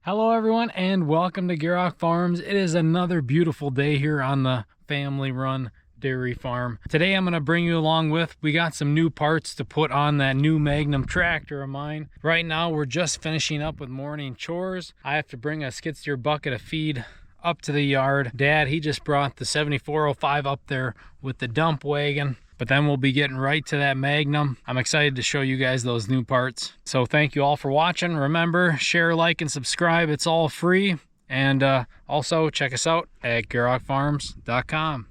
Hello everyone and welcome to Gierok Farms. It is another beautiful day here on the family run dairy farm. Today I'm going to bring you along we got some new parts to put on that new Magnum tractor of mine. Right now we're just finishing up with morning chores. I have to bring a skid steer bucket of feed up to the yard. Dad, he just brought the 7405 up there with the dump wagon. But then we'll be getting right to that Magnum. I'm excited to show you guys those new parts. So thank you all for watching. Remember, share, like, and subscribe. It's all free. And also check us out at gierokfarms.com.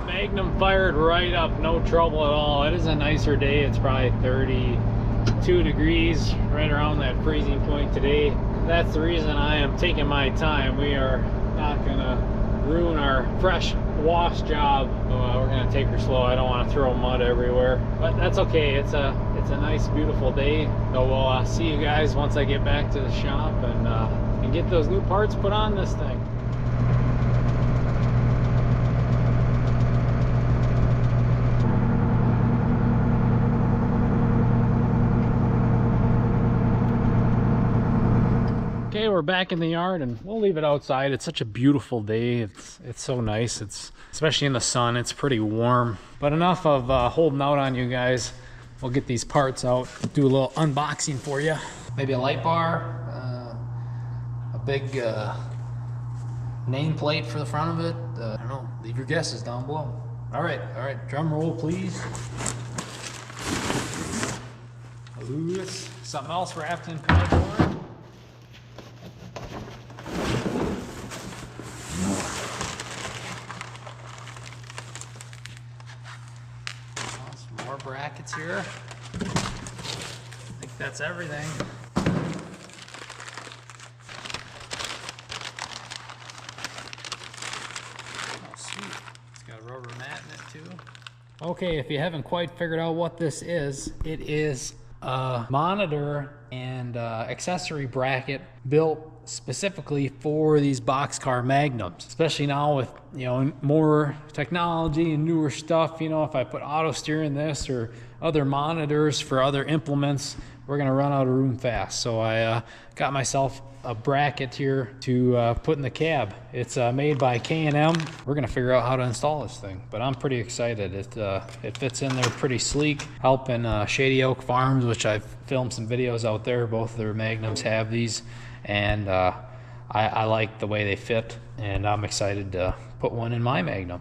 Magnum fired right up, no trouble at all. It is a nicer day. It's probably 32 degrees, right around that freezing point today. That's the reason I am taking my time. We are not gonna ruin our fresh wash job. We're gonna take her slow. I don't want to throw mud everywhere, but that's okay. It's a nice, beautiful day. So we'll see you guys once I get back to the shop and get those new parts put on this thing. Okay, we're back in the yard and we'll leave it outside. It's such a beautiful day. It's so nice. It's especially in the sun. It's pretty warm. But enough of holding out on you guys. We'll get these parts out, do a little unboxing for you. Maybe a light bar, a big nameplate for the front of it. I don't know. Leave your guesses down below. All right. Drum roll, please. Ooh, something else wrapped in cardboard. brackets here. I think that's everything. Oh, sweet. It's got a rubber mat in it too. Okay, if you haven't quite figured out what this is, it is a monitor and accessory bracket built specifically for these boxcar Magnums, especially now with, you know, more technology and newer stuff. You know, if I put auto steer in this or other monitors for other implements, we're gonna run out of room fast. So I got myself a bracket here to put in the cab. It's made by K&M. We're gonna figure out how to install this thing, but I'm pretty excited. It fits in there pretty sleek, helping Shady Oak Farms, which I've filmed some videos out there. Both of their Magnums have these, and I like the way they fit, and I'm excited to put one in my Magnum.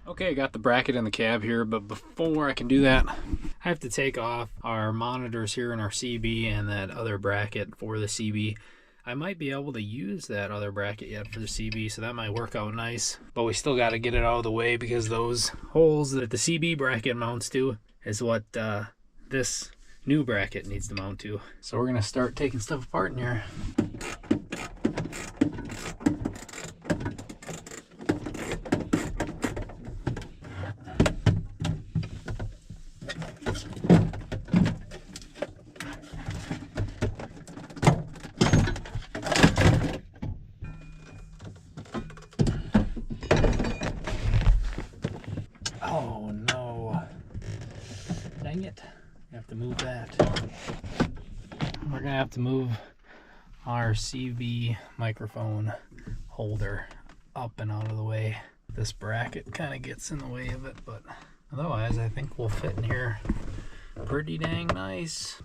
Okay, I got the bracket in the cab here, but before I can do that, I have to take off our monitors here in our CB and that other bracket for the CB. I might be able to use that other bracket yet for the CB, so that might work out nice. But we still got to get it out of the way because those holes that the CB bracket mounts to is what this new bracket needs to mount to. So we're going to start taking stuff apart in here. Oh no, dang it, I have to move that. We're gonna have to move our CV microphone holder up and out of the way. This bracket kind of gets in the way of it, but otherwise I think we'll fit in here pretty dang nice.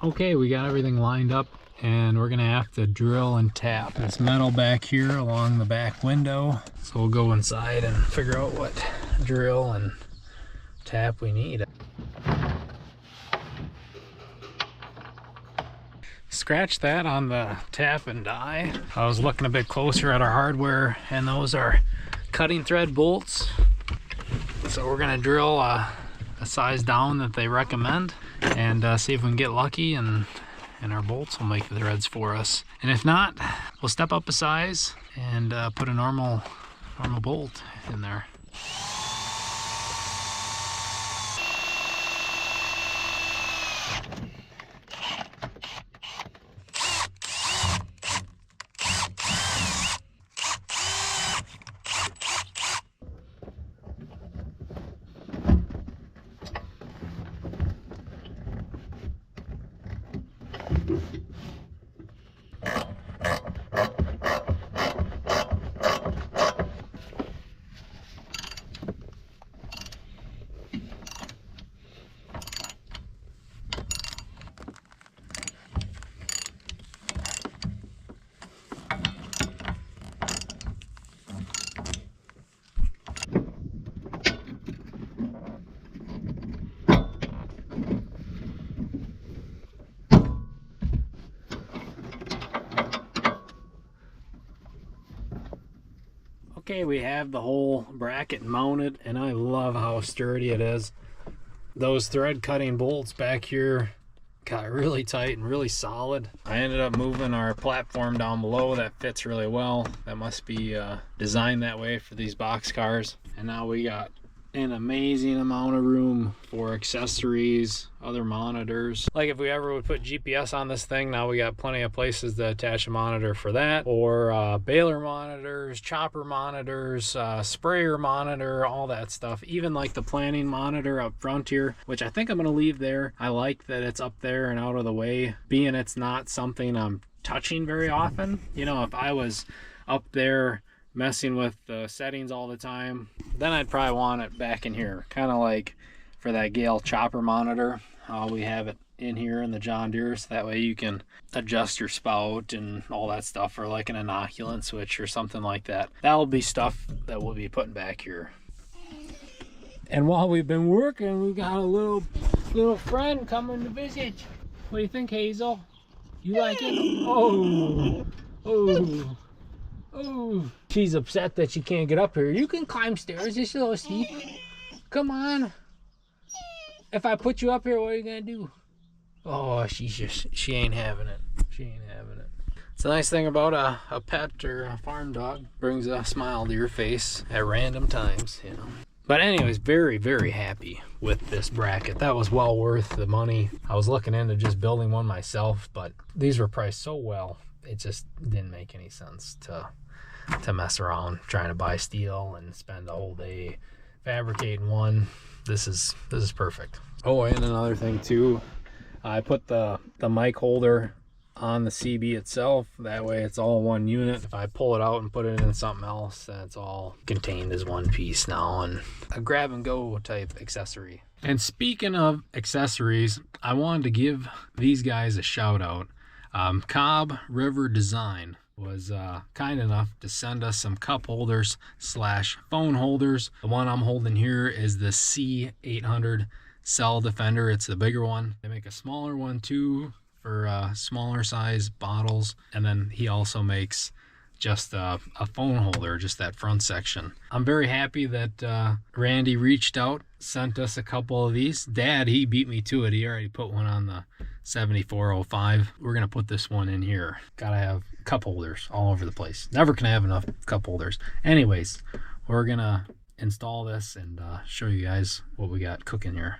Okay, we got everything lined up, and we're gonna have to drill and tap this metal back here along the back window. So we'll go inside and figure out what drill and tap we need. Scratch that on the tap and die. I was looking a bit closer at our hardware, and those are cutting thread bolts. So we're gonna drill a size down that they recommend, and see if we can get lucky and our bolts will make the threads for us. And if not, we'll step up a size and put a normal bolt in there. Okay, we have the whole bracket mounted, and I love how sturdy it is. Those thread cutting bolts back here got really tight and really solid. I ended up moving our platform down below. That fits really well. That must be designed that way for these box cars. And now we got an amazing amount of room for accessories, other monitors. Like if we ever would put GPS on this thing, now we got plenty of places to attach a monitor for that, or baler monitors, chopper monitors, sprayer monitor, all that stuff. Even like the planning monitor up front here, which I think I'm gonna leave there. I like that it's up there and out of the way, being it's not something I'm touching very often. You know, if I was up there messing with the settings all the time, then I'd probably want it back in here, kind of like for that Gale chopper monitor. we have it in here in the John Deere, so that way you can adjust your spout and all that stuff, or like an inoculant switch or something like that. That'll be stuff that we'll be putting back here. And while we've been working, we got a little friend coming to visit. What do you think, Hazel? You like it? Oh, oh, oh. She's upset that she can't get up here. You can climb stairs, it's a little steep. Come on. If I put you up here, what are you gonna do? Oh, she ain't having it. She ain't having it. It's a nice thing about a pet or a farm dog. Brings a smile to your face at random times, you know. But anyways, very, very happy with this bracket. That was well worth the money. I was looking into just building one myself, but these were priced so well, it just didn't make any sense to mess around trying to buy steel and spend the whole day fabricating one. This is perfect. Oh, and another thing too, I put the mic holder on the CB itself. That way it's all one unit. If I pull it out and put it in something else, then it's all contained as one piece now, and a grab and go type accessory. And speaking of accessories, I wanted to give these guys a shout out. Cobb River Design was kind enough to send us some cup holders / phone holders. The one I'm holding here is the C800 Cell Defender. It's the bigger one. They make a smaller one too for smaller size bottles, and then he also makes just a phone holder, just that front section. I'm very happy that Randy reached out, sent us a couple of these. Dad, he beat me to it. He already put one on the 7405. We're gonna put this one in here. Gotta have cup holders all over the place. Never can have enough cup holders. Anyways, we're gonna install this and show you guys what we got cooking here.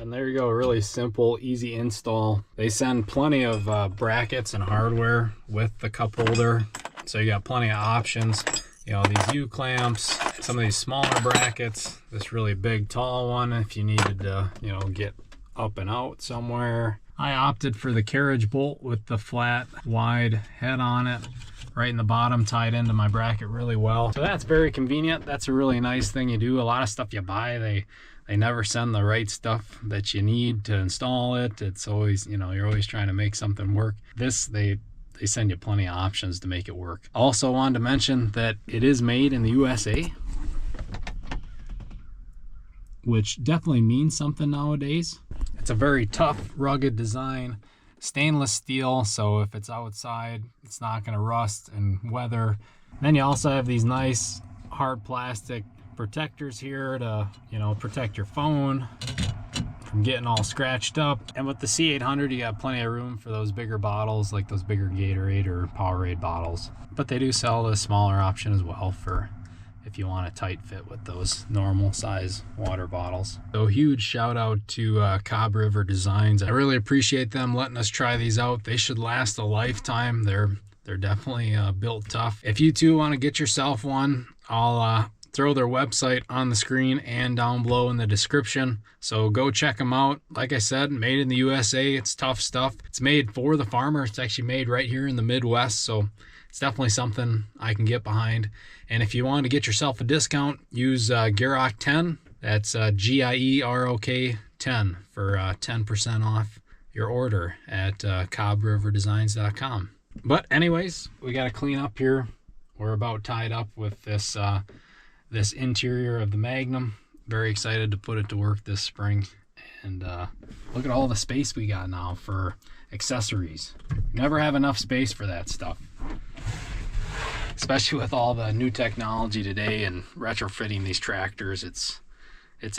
And there you go, really simple, easy install. They send plenty of brackets and hardware with the cup holder, so you got plenty of options. You know, these U-clamps, some of these smaller brackets, this really big tall one if you needed to, you know, get up and out somewhere. I opted for the carriage bolt with the flat, wide head on it, right in the bottom, tied into my bracket really well. So that's very convenient. That's a really nice thing you do. A lot of stuff you buy, they never send the right stuff that you need to install it. It's always, you know, you're always trying to make something work. This, they send you plenty of options to make it work. Also wanted to mention that it is made in the USA, which definitely means something nowadays. It's a very tough, rugged design, stainless steel, so if it's outside, it's not gonna rust and weather. Then you also have these nice hard plastic protectors here to, you know, protect your phone from getting all scratched up. And with the C800, you got plenty of room for those bigger bottles, like those bigger Gatorade or Powerade bottles. But they do sell a smaller option as well for if you want a tight fit with those normal size water bottles. So huge shout out to Cobb River Designs. I really appreciate them letting us try these out. They should last a lifetime. They're definitely built tough. If you too want to get yourself one, I'll throw their website on the screen and down below in the description, so go check them out. Like I said, made in the USA. It's tough stuff. It's made for the farmer. It's actually made right here in the Midwest, so it's definitely something I can get behind. And if you want to get yourself a discount, use Gierok 10. That's Gierok 10 for 10% off your order at CobbRiverDesigns.com. But anyways, we got to clean up here. We're about tied up with this this interior of the Magnum. Very excited to put it to work this spring. And look at all the space we got now for accessories. Never have enough space for that stuff, especially with all the new technology today and retrofitting these tractors. It's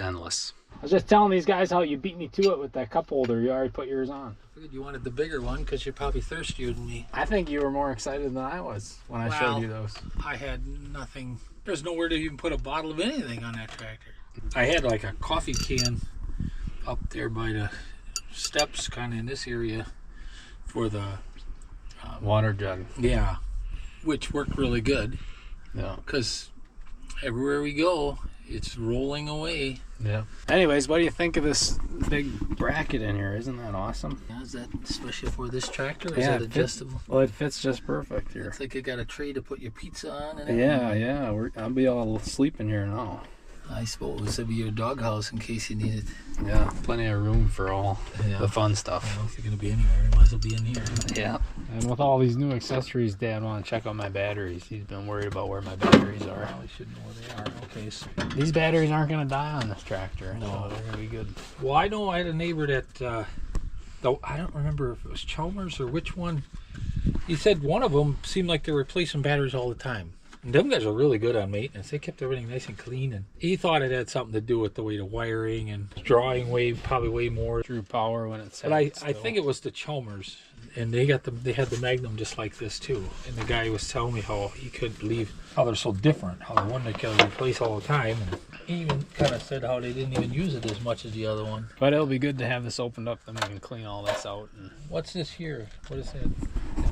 endless. I was just telling these guys how you beat me to it with that cup holder. You already put yours on. I figured you wanted the bigger one because you're probably thirstier than me. I think you were more excited than I was when I showed you those. I had nothing. There's nowhere to even put a bottle of anything on that tractor. I had like A coffee can up there by the steps, kind of in this area, for the water jug. Yeah, which worked really good. Yeah. Because everywhere we go, it's rolling away. Yeah. Anyways, what do you think of this big bracket in here? Isn't that awesome? Now, is that especially for this tractor? Or is that adjustable? Well, it fits just perfect here. It's like it got a tray to put your pizza on. And Yeah. I'll be all asleep in here now. I suppose it'd be your doghouse in case you need it. Yeah, plenty of room for all the fun stuff. Well, if you're gonna be anywhere, you might as well be in here. Yeah. And with all these new accessories, Dad want to check out my batteries. He's been worried about where my batteries are. Probably should know where they are. Okay. So. These batteries aren't gonna die on this tractor. No, so they're gonna be good. Well, I know I had a neighbor that, though I don't remember if it was Chalmers or which one. He said one of them seemed like they're replacing batteries all the time. And them guys are really good on maintenance. They kept everything nice and clean, and he thought it had something to do with the way the wiring and drawing probably way more Through power when it's. But I think it was the Chalmers, and they had the Magnum just like this too. And the guy was telling me how he couldn't believe how they're so different, how the one they could replace all the time, and he even kind of said how they didn't even use it as much as the other one. But it'll be good to have this opened up, then we can clean all this out. And... What's this here? What is that?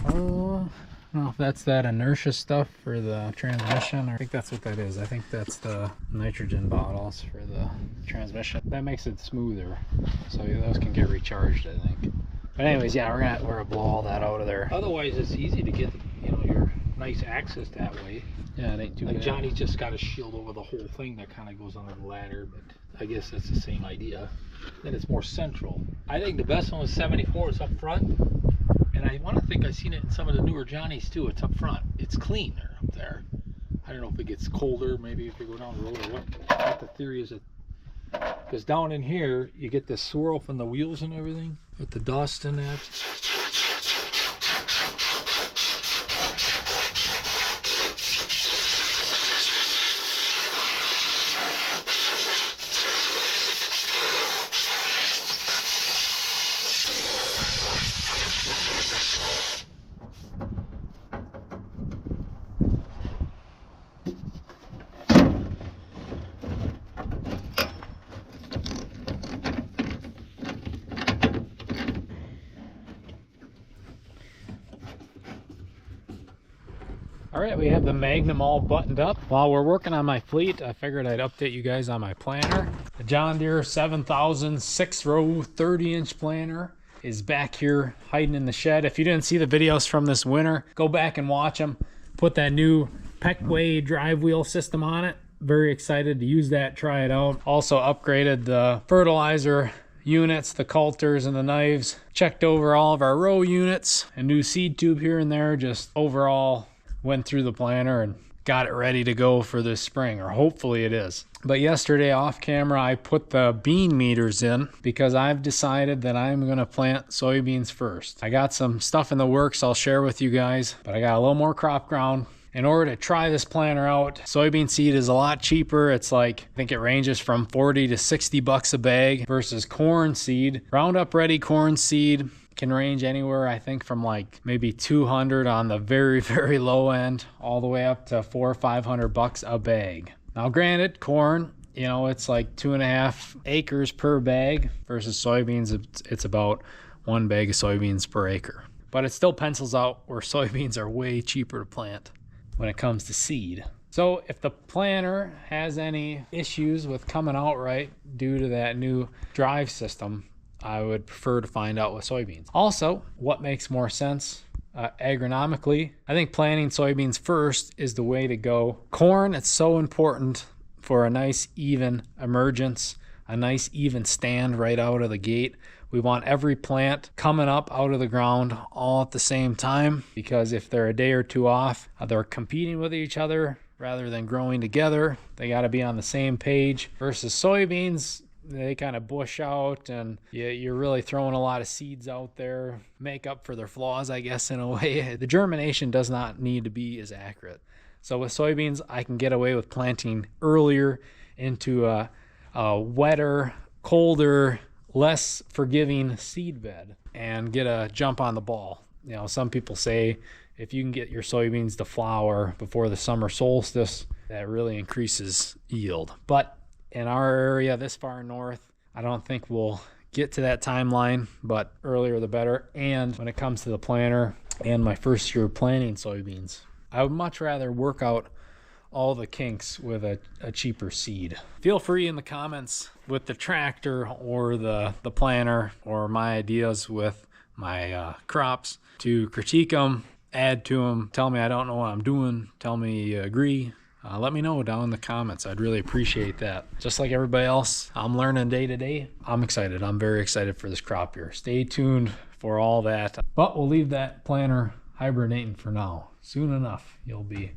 I don't know if that's that inertia stuff for the transmission, or I think that's what that is. I think that's the nitrogen bottles for the transmission. That makes it smoother, so those can get recharged, I think. But anyways, yeah, we're gonna blow all that out of there. Otherwise, it's easy to get your nice access that way. Yeah, it ain't too bad. Johnny's just got a shield over the whole thing that kind of goes under the ladder, but I guess that's the same idea. Then it's more central. I think the best one was 74. It's up front. And I want to think I've seen it in some of the newer Johnnies too. It's up front. It's cleaner up there. I don't know if it gets colder, maybe if you go down the road, or what the theory is. Because down in here, you get this swirl from the wheels and everything with the dust and that. All right, we have the Magnum all buttoned up. While we're working on my fleet, I figured I'd update you guys on my planter. The John Deere 7000 6-row 30-inch planter is back here hiding in the shed. If you didn't see the videos from this winter, go back and watch them. Put that new Peckway drive wheel system on it. Very excited to use that, try it out. Also upgraded the fertilizer units, the coulters and the knives. Checked over all of our row units. A new seed tube here and there. Just overall went through the planter and got it ready to go for this spring, or hopefully it is. But yesterday off camera, I put the bean meters in because I've decided that I'm going to plant soybeans first. I got some stuff in the works I'll share with you guys, but I got a little more crop ground. In order to try this planter out, soybean seed is a lot cheaper. It's like, I think it ranges from 40 to 60 bucks a bag versus corn seed. Roundup ready corn seed can range anywhere, I think, from like maybe 200 on the very, very low end, all the way up to 400 or 500 bucks a bag. Now, granted, corn, you know, it's like 2.5 acres per bag versus soybeans, it's about 1 bag of soybeans per acre. But it still pencils out where soybeans are way cheaper to plant when it comes to seed. So if the planter has any issues with coming out right due to that new drive system, I would prefer to find out with soybeans. Also, what makes more sense agronomically? I think planting soybeans first is the way to go. Corn, it's so important for a nice even emergence, a nice even stand right out of the gate. We want every plant coming up out of the ground all at the same time, because if they're a day or two off, they're competing with each other rather than growing together. They got to be on the same page. Versus soybeans, they kind of bush out, and you're really throwing a lot of seeds out there, make up for their flaws, I guess, in a way. The germination does not need to be as accurate. So with soybeans, I can get away with planting earlier into a wetter, colder, less forgiving seed bed and get a jump on the ball. You know, some people say if you can get your soybeans to flower before the summer solstice, that really increases yield. But in our area this far north, I don't think we'll get to that timeline, but earlier the better. And when it comes to the planter and my first year planting soybeans, I would much rather work out all the kinks with a cheaper seed. Feel free in the comments with the tractor or the planter or my ideas with my crops to critique them, add to them, tell me I don't know what I'm doing, tell me you agree. Let me know down in the comments. I'd really appreciate that. Just like everybody else, I'm learning day to day. I'm excited. I'm very excited for this crop year. Stay tuned for all that. But we'll leave that planter hibernating for now. Soon enough, you'll be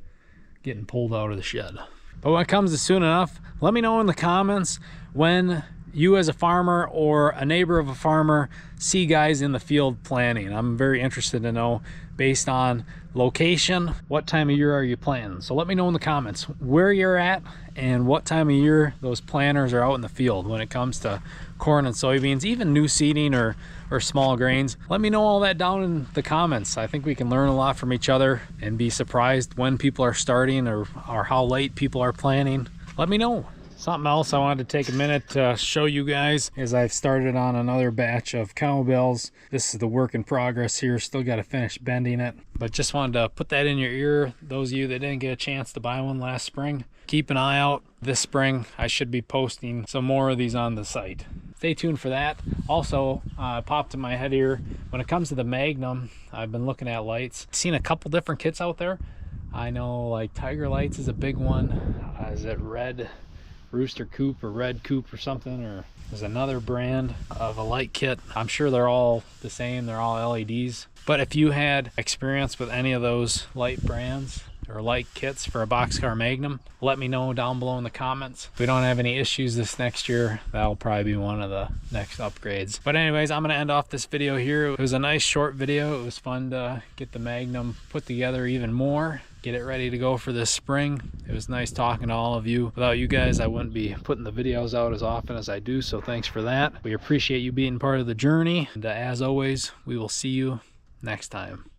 getting pulled out of the shed. But when it comes to soon enough, let me know in the comments when you as a farmer or a neighbor of a farmer see guys in the field planting. I'm very interested to know, based on location, what time of year are you planting? So let me know in the comments where you're at and what time of year those planters are out in the field when it comes to corn and soybeans, even new seeding or small grains. Let me know all that down in the comments. I think we can learn a lot from each other and be surprised when people are starting or how late people are planting. Let me know. Something else I wanted to take a minute to show you guys is I've started on another batch of cowbells. This is the work in progress here. Still got to finish bending it, but just wanted to put that in your ear. Those of you that didn't get a chance to buy one last spring, keep an eye out. This spring I should be posting some more of these on the site. Stay tuned for that. Also, popped in my head here, when it comes to the Magnum, I've been looking at lights. Seen a couple different kits out there. I know like Tiger Lights is a big one. Is it Red Rooster Coupe or Red Coupe or something, or there's another brand of a light kit. I'm sure they're all the same, they're all LEDs. But if you had experience with any of those light brands or light kits for a boxcar Magnum, let me know down below in the comments. If we don't have any issues this next year, that'll probably be one of the next upgrades. But anyways, I'm gonna end off this video here. It was a nice short video. It was fun to get the Magnum put together even more, get it ready to go for this spring. It was nice talking to all of you. Without you guys, I wouldn't be putting the videos out as often as I do, so thanks for that. We appreciate you being part of the journey, and as always, we will see you next time.